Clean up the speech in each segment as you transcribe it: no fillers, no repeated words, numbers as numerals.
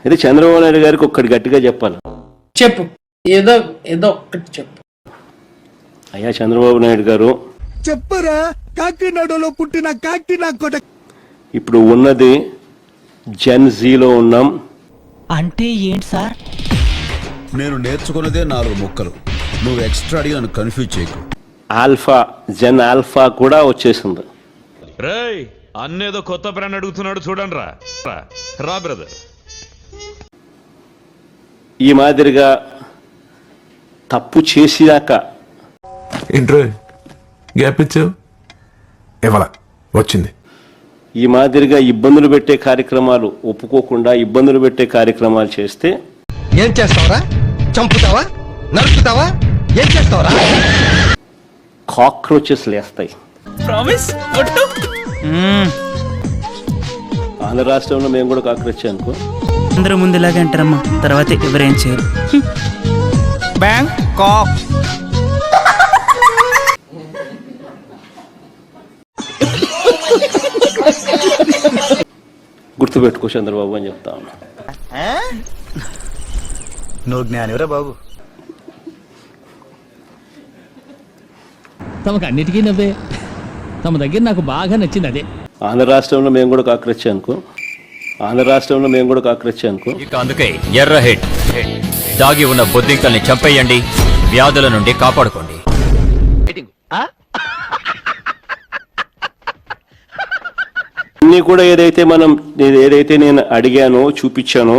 అయితే చంద్రబాబు నాయుడు గారికి ఒక్కటి గట్టిగా చెప్పాలి. చెప్పు, ఏదో ఏదో ఒక్కటి చెప్పు. అయ్యా చంద్రబాబు నాయుడు గారు, చెప్పరా కాకినాడలో పుట్టిన కాకినా కొట. ఇప్పుడు ఉన్నది జెన్ జీలో ఉన్నాం. అంటే ఏంటి సార్? నేను నేర్చుకున్నదే 4 ముక్కలు. నువ్వు ఎక్స్ట్రా అడిగి నన్ను కన్ఫ్యూజ్ చేయకు. ఆల్ఫా, జెన్ ఆల్ఫా కూడా వచ్చేసింది. రేయ్, అన్నేదో కొత్త బ్రాండ్ అడుగుతున్నాడు చూడండి రా. రా బ్రదర్. ఈ మాదిరిగా తప్పు చేసినాక ఇంట్రో గ్యాప్ ఇచ్చావు, ఇవ్వాల వచ్చింది. ఈ మాదిరిగా ఇబ్బందులు పెట్టే కార్యక్రమాలు ఒప్పుకోకుండా ఇబ్బందులు పెట్టే కార్యక్రమాలు చేస్తే ఏం చేస్తావరా? చంపుతావా? నరుకుతావా? ఏం చేస్తావరా? కాక్రోచెస్ లేస్తాయి. ఆంధ్ర రాష్ట్రంలో మేము కూడా కాక్రోచ్ అనుకో. అందరూ ముందులాగే అంటారమ్మా, తర్వాత ఎవరేం చేయరు. బ్యాంక్ కాక్. గుర్తుపెట్టుకో చంద్రబాబు అని చెప్తా ఉన్నా. నువ్వు జ్ఞానివరా బాబు. తమకు అన్నిటికీ నవ్వే. తమ దగ్గర నాకు బాగా నచ్చింది అదే. ఆంధ్ర రాష్ట్రంలో మేము కూడా కాక్రోచ్ అనుకో. ఆంధ్ర రాష్ట్రంలో మేము కూడా కాక్రోచ్ అనుకో. ఇక అందుకే ఎర్ర హెడ్ దాగి ఉన్న బొద్దింకల్ని చంపేయండి, వ్యాధుల నుండి కాపాడుకోండి. అన్నీ కూడా ఏదైతే నేను అడిగానో చూపించానో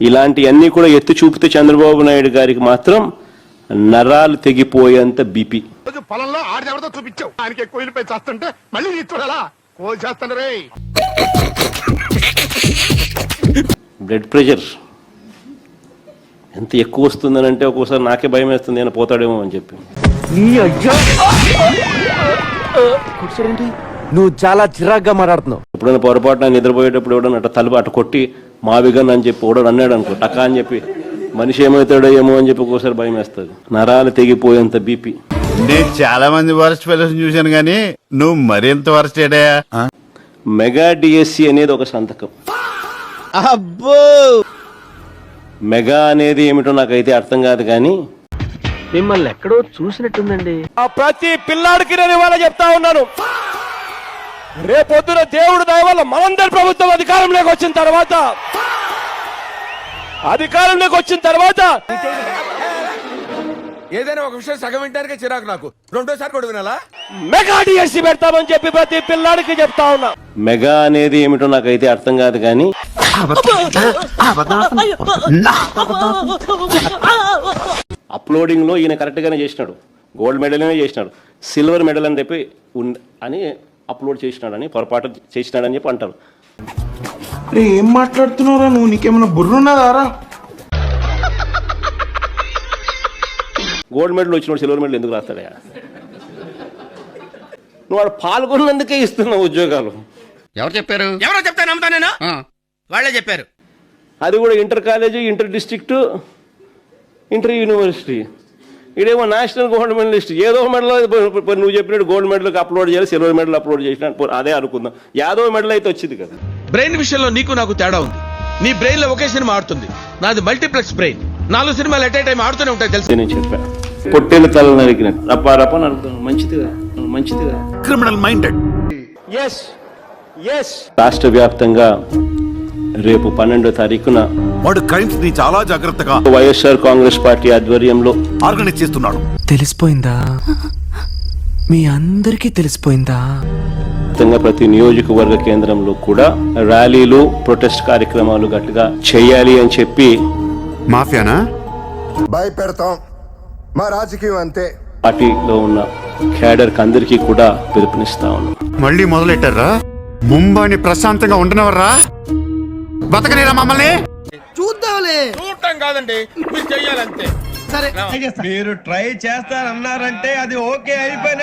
ఇలాంటివన్నీ కూడా ఎత్తి చూపితే చంద్రబాబు నాయుడు గారికి మాత్రం నరాలు తెగిపోయేంత బీపీ. పొలంలో ఆడెవరితో చూపించావు, ఆయనకి ఎక్కువ వెళ్ళిపోయి చేస్తుంటే మళ్ళీ నీ చూడాలా కోల్చేస్తాను రే. బ్లడ్ ప్రెషర్ ఎంత ఎక్కువ వస్తుందనంటే ఒక్కోసారి నాకే భయం వేస్తుంది, నేను పోతాడేమో అని చెప్పి. నువ్వు చాలా చిరాగ్గా మాట్లాడుతున్నావు. ఎప్పుడైనా పొరపాటున నిద్రపోయేటప్పుడు ఎవడన్నా అట్ట తలుపు అట్ట కొట్టి మావిగన్ అని చెప్పి ఓడని అన్నాడు అనుకో, టకా అని చెప్పి మనిషి ఏమవుతాడో ఏమో అని చెప్పి ఒక్కోసారి భయం వేస్తుంది. నరాలు తెగిపోయేంత బీపీ. నేను చాలా మంది వరస్ట్ ఫెలోస్ చూశాను కానీ నువ్వు మరింత వరస్ట్ ఏడయా. మెగా డిఎస్సి అనేది ఒక సంతకం. అబ్బో, మెగా అనేది ఏమిటో నాకైతే అర్థం కాదు కానీ మిమ్మల్ని ఎక్కడో చూసినట్టుందండి. ఆ ప్రతి పిల్లాడికి నేను ఇవాళ చెప్తా ఉన్నాను, రేపొద్దున దేవుడు దయ వల్ల మనందరి ప్రభుత్వం అధికారంలోకి వచ్చిన తర్వాత ఏదైనా ఒక విషయం సగం వింటానికే చిరాకు నాకు, రెండోసారి కూడా వినాలా? మెగా డిఎస్సి పెడతామని చెప్పి ప్రతి పిల్లాడికి చెప్తా ఉన్నా. మెగా అనేది ఏమిటో నాకైతే అర్థం కాదు కానీ అప్లోడింగ్ లో ఈయన కరెక్ట్ గానే చేసినాడు, గోల్డ్ మెడల్ చేసినాడు, సిల్వర్ మెడల్ అని చెప్పి అని అప్లోడ్ చేసినాడని పొరపాటు చేసినాడని చెప్పి అంటారు. ఏం మాట్లాడుతున్నారా నువ్వు? నీకేమైనా బుర్రున్నదారా? గోల్డ్ మెడల్ వచ్చినాడు సిల్వర్ మెడల్ ఎందుకు రాస్తాడా? నువ్వు వాడు పాల్గొన్నందుకే ఇస్తున్నావు ఉద్యోగాలు. ఎవరు చెప్పారు? ఎవరో చెప్తే నమ్ముతా నేను, వాళ్ళే చెప్పారు. అది కూడా inter college, inter district, inter university. ఇదేమో నేషనల్ గోల్డ్ మెడలిస్ట్. ఏదో మెడల్ నువ్వు చెప్పినట్టు గోల్డ్ మెడల్కి అప్లోడ్ చేయాలి, సిల్వర్ మెడల్ అప్లోడ్ చేసిన అదే అనుకుందాం. యాదో మెడల్ అయితే వచ్చింది కదా. బ్రెయిన్ విషయంలో నీకు నాకు తేడా ఉంది. నీ బ్రెయిన్ లో ఒకే సినిమా ఆడుతుంది, నాది మల్టీప్లెక్స్ బ్రెయిన్. 4 సినిమాలు ఎట్ ఏ టైం ఆడుతూనే ఉంటాయి తెలుసు. నేను చెప్పాను, పొట్టేలు తల నరికినట్టు రప్ప నరుకుతాను. మంచిదిగా క్రిమినల్ మైండెడ్. రాష్ట్ర వ్యాప్తంగా రేపు 12వ తారీఖున వాడు క్రైమ్స్ ని చాలా జాగ్రత్తగా వైఎస్ఆర్ కాంగ్రెస్ పార్టీ ఆధ్వర్యంలో ఆర్గనైజ్ చేస్తున్నాడు. తెలిసిపోయిందా? మీ అందరికీ తెలిసిపోయిందా? ప్రతి నియోజకవర్గ కేంద్రంలో కూడా ర్యాలీలు, ప్రొటెస్ట్ కార్యక్రమాలు గట్టిగా చేయాలి అని చెప్పి మాఫియానా భయపెడతాం, మా రాజకీయం అంతే. పార్టీలో ఉన్న క్యాడర్ అందరికీ కూడా పిలుపునిస్తా ఉన్నాం. మళ్ళీ మొదలెట్టారా? ముంబైని ప్రశాంతంగా ఉండనవర్రా? బతకనేరా మమ్మల్ని? చూద్దాంలే. చూడటం కాదండి, మీరు చెయ్యాలంతే. సరే మీరు ట్రై చేస్తారన్నారంటే అది ఓకే అయిపోయిన